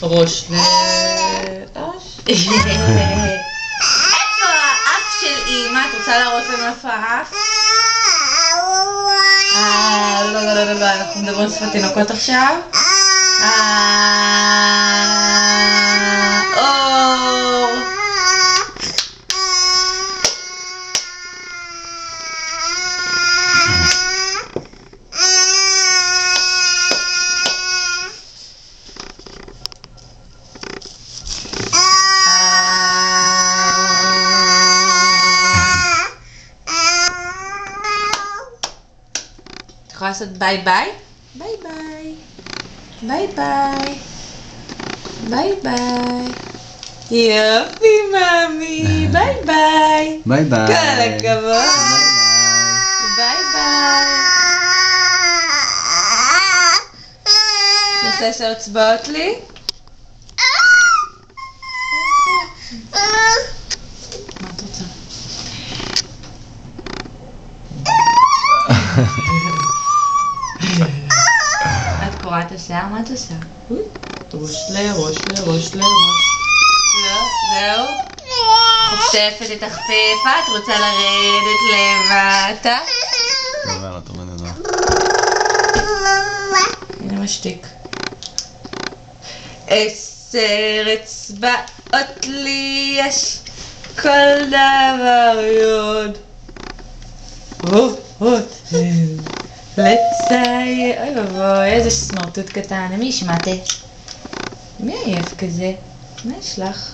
ראש לאש. איפה האף של אמא? את רוצה להראות לנו איפה האף? לא, אנחנו מדברים שפת תינוקות עכשיו. אור. את יכולה לעשות ביי ביי? ביי ביי. ביי ביי. ביי ביי. יופי מאמי. ביי ביי. ביי ביי. כל הכבוד. ביי ביי. נעשה שהצבעות לי? מה את רוצה? את קוראת השיער? מה את עושה? ראש לראש לראש לראש. זהו? חופשפת את החפיפה, את רוצה לרדת למטה? לא, את אומרת את זה. הנה משתיק. 10 אצבעות לי יש, כל דבר יודע. לצייר, אוי ובוי, איזה סמרטוט קטן, למי ישמעתי? מי עייף כזה? מה יש לך?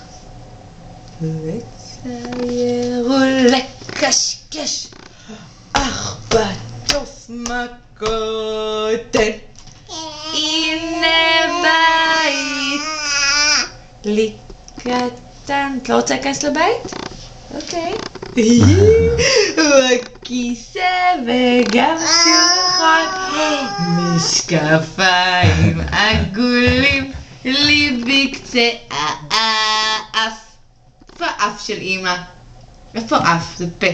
לצייר ולקשקש, אך בטוף מכותן, הנה בית לי קטן. את לא רוצה להיכנס לבית? אוקיי. בכיסא וגם שולחן, משקפיים עגולים לי בקצה האף. איפה האף של אמא? איפה האף? זה פה.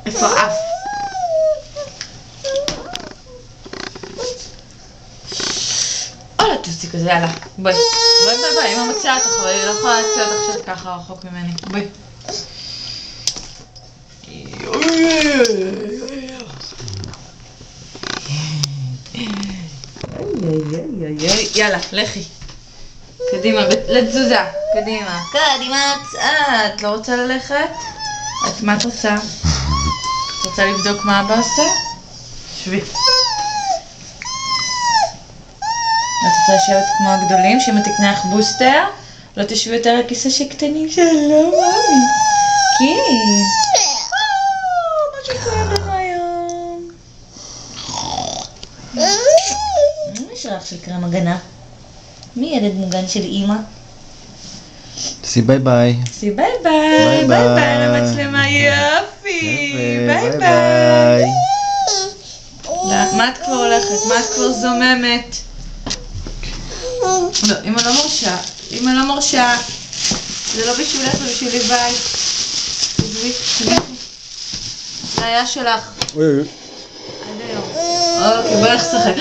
איפה האף? תוציא כזה, יאללה, בואי. בואי, אמא מציעה אותך, אבל היא לא יכולה להציע אותך עכשיו ככה רחוק ממני. בואי. יאללה, לכי. קדימה, לתזוזה. קדימה. קדימה, את לא רוצה ללכת? מה את רוצה? את רוצה לבדוק מה אבא עושה? שבי. את רוצה לשבת כמו הגדולים, שאמא תקנה לך בוסטר? לא תשבי יותר על כיסא שקטנים שלו, מאמי. כן. של קרם הגנה? מי ילד מוגן של אמא? תעשי ביי ביי. תעשי ביי ביי. ביי ביי למצלמה. יופי. ביי ביי. מה את כבר הולכת? מה את כבר זוממת? לא, אמא לא מרשה. אמא לא מרשה. זה לא בשבילך, זה בשבילי ביי. תשבי. זה היה שלך. עד היום. אוקיי, בוא נחשחק.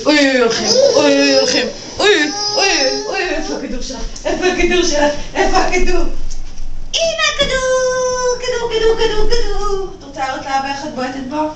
אוי, הולכים. אוי, איפה הכדור שלך? איפה הכדור? הנה הכדור. את רוצה להראות לאבא איך את בועטת בו?